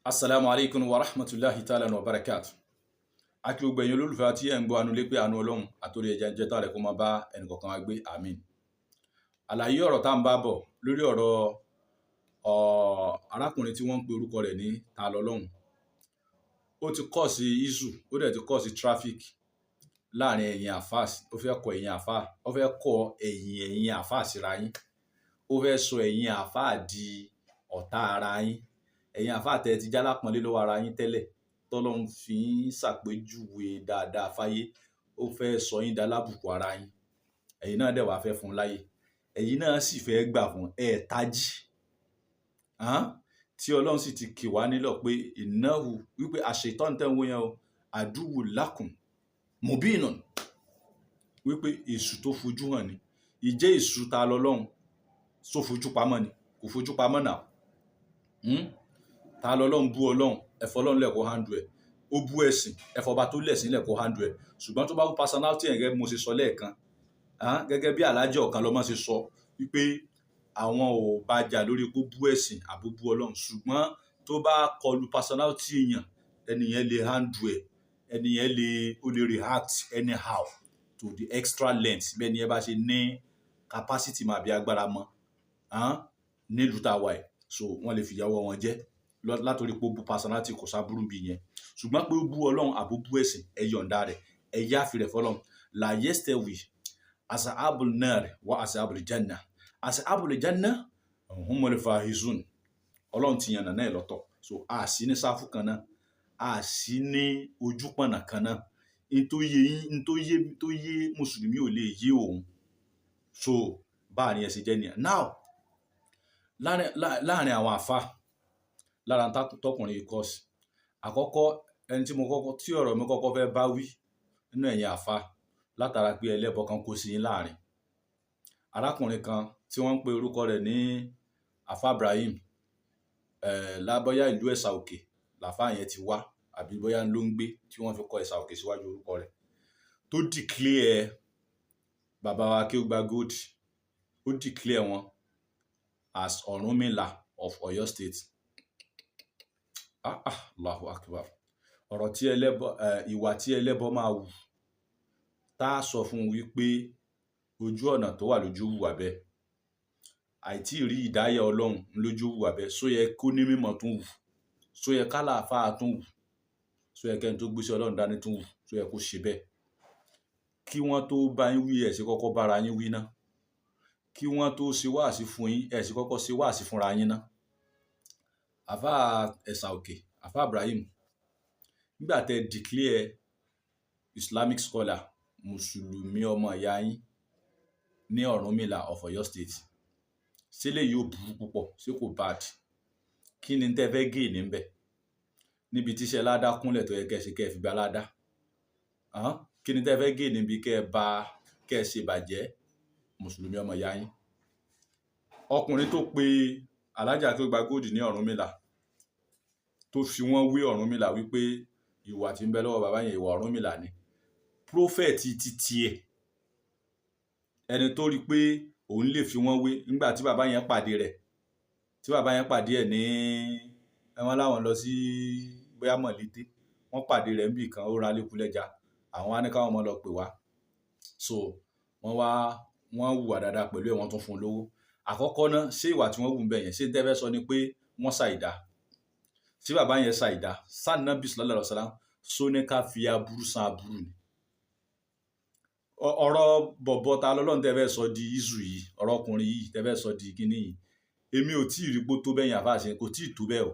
Assalamu alaikum wa rahmatullahi ta'ala wa barakatuh. A kí gbogbo ẹ̀yin olólùfẹ́ tí ẹ̀ ń gbọ́ anulé pé àánú Ọlọ́run àtòrí ẹja jẹta rẹ̀ kó máa bá ẹnìkọ̀ọ̀kan wa gbé àmín. Àlàyé ọ̀rọ̀ tá ń bá bọ̀ lórí ọ̀rọ̀ arákùnrin tí wọ́n ń pe orúkọ rẹ̀ ní taalolohun. Ó ti cause issue, ó dẹ̀ ti cause traffic láàrin ẹ̀yin àfáà, ó fẹ́ kọ ẹ̀yin àfáà, ó fẹ́ kọ ẹ̀yin àfáà síra yín. Ó fẹ́ sọ ẹ̀yin àfáà di ọ̀tá ara yín. Ẹ̀yin àfáà tẹ́ ti jálápọnlé lọ́wọ́ ara yín tẹ́lẹ̀, tọ́lọ́run fi ń ṣàpèjúwe dáadáa fáyé, ó fẹ́ sọ yín dalábùkù ara yín. Ẹ̀yin náà dẹ̀ wá fẹ́ fún láyè. Ẹ̀yin náà sì fẹ́ gbà fún tají. Tí Ọlọ́run sì ti kì wá nílọ̀ pé ìnáwó wípé àṣetán tẹ́ ń wó yẹn o, àdúwù lákùn mubinun, wípé èṣù tó fojú hàn ni. Ìjẹ́ èṣù taalolohun só fojú pamọ́ ni, kò fojú pamọ́ náà. Taalolohun bú Ọlọ́run, ẹ̀fọ́ Ọlọ́run lẹ̀ kó handle ẹ̀. Ó bú ẹ̀sìn, ẹ̀fọ́ ọba tó lẹ̀sìn lẹ̀ kó handle ẹ̀. Ṣùgbọ́n tó bá bú personality ẹ̀ gẹ́gẹ́ bí mo ṣe sọ lẹ́ẹ̀kan, gẹ́gẹ́ bí alájẹ ọ̀kan lọ́mọ ṣe sọ wípé àwọn ò bá jà lórí pé ó bú ẹ̀sìn àbó bú Ọlọ́run. Ṣùgbọ́n tó bá kọlu personality èèyàn, ẹni yẹn lè handle ẹ̀, ẹni yẹn ó lè react anyhow to the extra length bẹ́ẹ̀ ni ẹ bá ṣe ní capacity máa bí agbára mọ́ nílùú tá a wà ẹ̀. So wọ́n lè fìyàwó wọn jẹ́ látòrí pé ó bú personality kò sábúrú bí yẹn. Ṣùgbọ́n pé ó bú Ọlọ́run àbó bú ẹ̀sìn, ẹ yọ̀ǹda rẹ̀, ẹ yáfi rẹ̀ fọlọ́run. La yastawi ashabul nar wa ashabul janna. Ashabul janna humul faizun. Ọlọ́run ti yànnà náà lọ́tọ̀. So a sì ní sáfù kan náà, a sì ní ojúpọ̀nà kan náà. In tó yé mùsùlùmí ò lè yé òun. So báà ni ẹ ṣe jẹ́ nìyẹn. Now, láàrin àwọn àfáà, lára tọkùnrin ìkọsí àkọ́kọ́, ẹni tí ọ̀rọ̀ mi kọ́kọ́ fẹ́ bá wí nínú ẹ̀yin àfáà látara pé ẹlẹ́bọ kan kó sí yín láàrin. Arákùnrin kan tí wọ́n ń pe orúkọ rẹ̀ ní Àfá Ibrahim, lábọ́yá ìlú Ẹ̀sà Òkè làfáà yẹn ti wá, àbí bóyá ló ń gbé tí wọ́n fi kọ Ẹ̀sà Òkè síwájú orúkọ rẹ̀, tó declare bàbá wa Akéúgbà Gold, ó declare wọn as Ọ̀rúnmìlà of Ọ̀yọ́ State. Allahu Akbar. Ọ̀rọ̀ tí ìwà tí ẹlẹ́bọ máa wù, tá a sọ fún wípé ojú ọ̀nà tó wà lójú wù abẹ́, àìtí rí ìdáyà Ọlọ́run lójú wù abẹ́, só yẹ kó ní mímọ̀ tún wù, só yẹ kálàáfáà tún wù, só yẹ kẹ́ni tó gbé sí Ọlọ́run dání tún wù, só yẹ kó ṣe bẹ́ẹ̀. Kí wọ́n tó bá yín wí, ẹ sì kọ́kọ́ bára yín wí ná. Kí wọ́n tó ṣe wáàsí fún yín, ẹ sì kọ́kọ́ ṣe wáàsí fúnra yín ná. Àfá Ẹ̀sà Òkè, Àfá Ibrahim, nígbà tẹ́ declare Islamic scholar, mùsùlùmí ọmọ ìyá yín ní Ọ̀rúnmìlà of Ọ̀yọ́ State, ṣé lè yóò burú púpọ̀, ṣé kò bad? Kí ni tẹ́ fẹ́ gé níbẹ̀? Níbi tíṣẹ́ ládá kúnlẹ̀ tó yẹ kẹ́ ṣe kẹ́ fi gba ládá. Kí ni tẹ́ fẹ́ gé níbi kẹ́ ṣe bàjẹ́ mùsùlùmí ọmọ ìyá yín? Ọkùnrin tó pe Alájà Akéúgbà Gold ní Ọ̀rúnmìlà, tó fi wọ́n wé Ọ̀rúnmìlà wípé ìwà tí ń bẹ lọ́wọ́ bàbá yẹn ìwà Ọ̀rúnmìlà ni. Prophet ti tiẹ̀, ẹni tó rí pé òun lè fi wọ́n wé nígbà tí bàbá yẹn pàdé rẹ̀, tí bàbá yẹn pàdé ẹ̀ ní ẹwọ́n láwọn lọ sí bóyá Mọ̀lété, wọ́n pàdé rẹ̀ níbì kan, ó ra lékulẹ́ja, àwọn wá ní káwọn ọmọ lọ pè wá. So wọ́n hùwà dáadáa pẹ̀lú ẹ̀, wọ́n tún fún un lówó. Àkọ́kọ́ náà, ṣé ìwà tí wọ́n wù ń bẹ̀ yẹn, ṣé tẹ́ fẹ́ sọ ni pé wọ́n ṣàìdá? Ṣé bàbá yẹn ṣàìdá? Sànábì sallallahu alaihi wasallam só ní ká fi aburú san aburú ni. Ọ̀rọ̀ bọ̀bọ̀ Taalolohun tẹ́ fẹ́ sọ di iṣu yìí, ọ̀rọ̀ ọkùnrin yìí tẹ́ fẹ́ sọ di kíní yìí, èmi ò tí ì rí pó tó bẹ́yìn àfáà ṣe, kò tí ì tó bẹ́ẹ̀ o.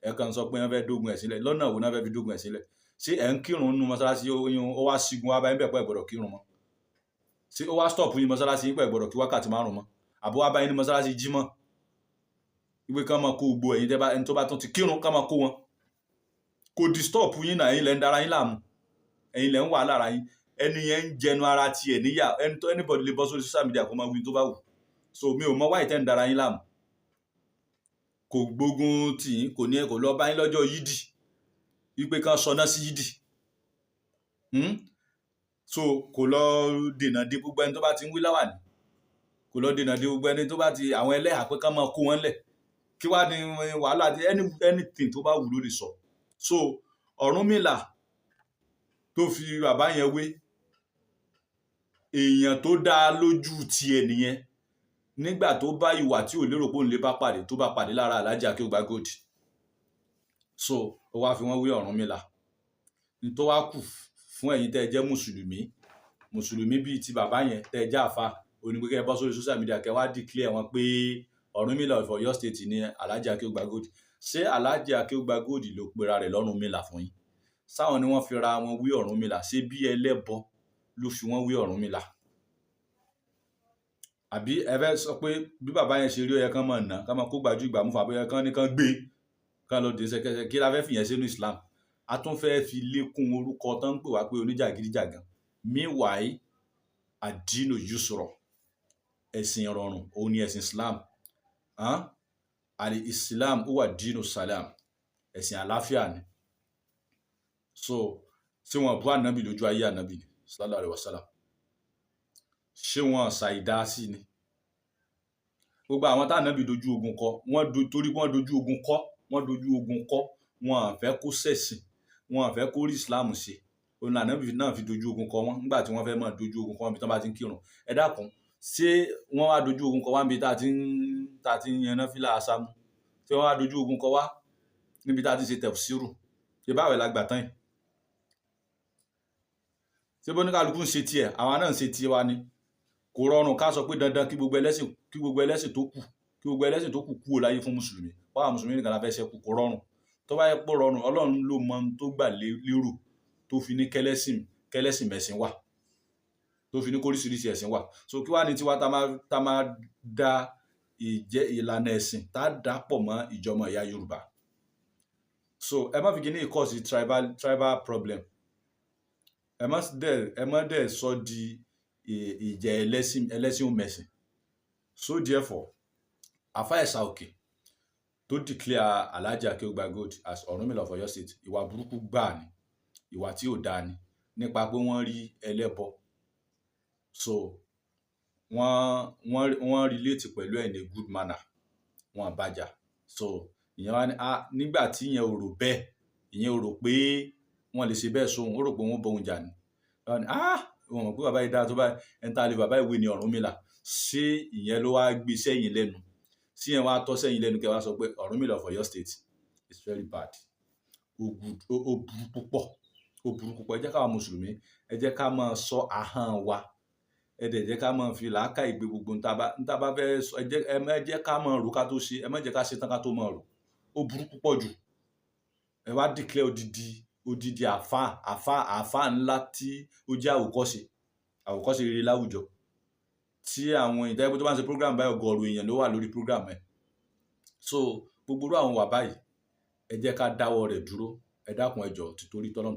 Ẹ kàn sọ pé wọ́n fẹ́ dógun ẹ̀ sílẹ̀, lọ́nà wo náà fẹ́ fi dógun ẹ̀ sílẹ̀? Ṣé ẹ̀ ń kírun nínú mọ́sálásí, ó wá sígun wá bá yín bẹ̀ pẹ́ gbọ́dọ̀ kírun mọ́? Ṣé ó wá stop yín mọ́sálásí yín pẹ́ gbọ́dọ̀ kí wákàtí 5 mọ́? Àbó wá bá yín ní mọ́sálásí Jímọ̀ wípé kán máa kó gbogbo ẹ̀yin ẹni tó bá tún ti kírun kán máa kó wọn? Kò disturb yín náà, ẹ̀yin lẹ ń dára yín láàmú, ẹ̀yin lẹ ń wà lára yín. Ẹni yẹn ń jẹnu ara tiẹ̀ níyà, anybody lè bọ́ sórí social media kó máa wí tó bá wù. So mi ò mọ wáyé tẹ́ ń dára yín láàmú. Kò gbógun tì yín, kò ní ẹ kò lọ bá yín lọ́jọ́ yídì wípé kán sọná sí yídì. So kò lọ dènà dé gbogbo ẹni tó bá ti ń wí láwàní, kò lọ dènà dé gbogbo ẹni tó bá ti àwọn ẹlẹ́hà pé kán máa kó wọn lẹ̀. kí wá ní wàhálà anything tó bá wù ló lè sọ. So Ọ̀rúnmìlà tó fi bàbá yẹn wé èèyàn tó dáa lójú tiẹ̀ nìyẹn nígbà tó bá ìwà tí ò lérò pé òun lè bá pàdé tó bá pàdé lára Alhaji Akeugba Gold. So ó wá fi wọ́n wé Ọ̀rúnmìlà. ní tó wá kù fún ẹ̀yin tẹ́ ẹ jẹ́ mùsùlùmí bíi ti bàbá yẹn tẹ́ ẹ jẹ́ àfa onígbẹ́kẹ́ bọ́ sórí social media kẹ́ wá declare wọn pé Ọ̀rúnmìlà of Ọ̀yọ́ state ní Alhaji Akeugba Gold. ṣé Alhaji Akeugba Gold ló pera rẹ̀ lọ́rúnmìlà fún yín? sáwọn ni wọ́n fi ra wọn wé Ọ̀rúnmìlà? ṣé bí ẹlẹ́bọ ló fi wọ́n wé Ọ̀rúnmìlà? àbí ẹ fẹ́ sọ pé bí bàbá yẹn ṣe rí ó yẹ kán máa nà kán máa kó gbàjú ìgbà mú fàbọ̀ yẹ kán ní kán gbé kán lọ dé sẹ́kẹ́sẹ́ kí la fẹ́ fìyẹn sínú Islam? a tún fẹ́ fi lékún orúkọ tán ń pè wá pé oníjàgídíjàgan. meanwhile àdínù yusrọ̀, ẹ̀sìn ìrọ̀rùn òun ni ẹ̀sìn Islam. àlè Islam ó wà dínù salam, ẹ̀sìn àlàáfíà ni. so ṣé wọn bú ànábì lójú ayé ànábì ni sallallahu alaihi wasallam? ṣé wọn ṣàìdá sí ni? gbogbo àwọn tá ànábì dojú ogun kọ torí wọ́n dojú ogun kọ wọn à fẹ́ kó ṣẹ̀sìn, wọn à fẹ́ kó rí Islam ṣe. òun ànábì náà fi dojú ogun kọ wọn nígbà tí wọ́n fẹ́ máa dojú ogun kọ wọn bí tán bá ti ń kírun. ẹ dákun, ṣé wọ́n wá dojú ogun kọ wá níbi tá a ti ń yan náfìlà àsámú? ṣé wọ́n wá dojú ogun kọ wá níbi tá a ti ṣe tẹ̀fsíìrù? ṣé báwẹ̀ la gbà tán yìí? ṣé bó ní kálukú ń ṣe tiẹ̀ àwọn náà ń ṣe tiẹ̀ wá ni? kò rọrùn ká sọ pé dandan kí gbogbo ẹlẹ́sìn tó kù kúrò láyé fún mùsùlùmí wàá mùsùlùmí nìkan la fẹ́ ṣẹ́kù. kò rọrùn. tó bá yẹ pé rọrùn Ọlọ́run ló mọ ohun tó gbà lérò tó fi ní kẹ́lẹ́sìn mẹ̀sìn wà, tó fi ní kóríṣiríṣi ẹ̀sìn wà. so kí wàá ní tiwa tá máa da ìlànà ẹ̀sìn tá a dà pọ̀ mọ́ ìjọmọ ìyá Yorùbá. so ẹ má fi kíní ìkọ́ sí tribal problem. ẹ má dẹ̀ sọ di ìjẹ ẹlẹ́sìn mẹ̀sìn. so therefore Àfà Ẹ̀sà Òkè tó declare Alhaji Akeugba Gold as Ọ̀rúnmìlà of Ọ̀yọ́ state, ìwà burúkú gbáà ni, ìwà tí ò dáa ni nípa pé wọ́n rí ẹlẹ́bọ. so wọ́n relate pẹ̀lú ẹ̀ ní good manner, wọn àbájá. so ìyẹn wá ní nígbà tí ìyẹn ò rò bẹ́ẹ̀, ìyẹn ò rò pé wọ́n lè ṣe bẹ́ẹ̀ sóhun, ó rò pé wọ́n bóun jà ni. wọ́n ní wọ́n mọ̀ pé bàbá yìí dáa tó bá ẹni tá a lè bàbá ìwé ni Ọ̀rúnmìlà. ṣé ìyẹn ló wá gbé sẹ́yìn lẹ́nu? sí ìyẹn wá tọ́ sẹ́yìn lẹ́nu kẹ́ wá sọ pé Ọ̀rúnmìlà of Ọ̀yọ́ state is very bad. ó burú púpọ̀. ẹ jẹ́ káwa mùsùlùmí ẹ jẹ́ ká máa sọ ahọ́n wa, ẹ dẹ̀ jẹ́ ká máa fi làákà ìgbé gbogbo ń tá bá fẹ́ sọ. ẹ jẹ́ ká máa rò ká tó ṣe, ẹ má jẹ́ ká ṣe tán ká tó máa rò. ó burú púpọ̀ jù. ẹ wá declare odidi àfà ńlá tí ó jẹ́ àwòkọ́ṣe rere láwùjọ, tí àwọn ìdájọ́ tó bá ń ṣe program báyìí ọgọ́rùn èèyàn ló wà lórí program ẹ̀. so gbogbo àwọn wà báyìí ẹ jẹ́ ká dáwọ́ rẹ̀ dúró. ẹ dákun ẹ jọ̀ọ́ títorí tọ́lọ́run.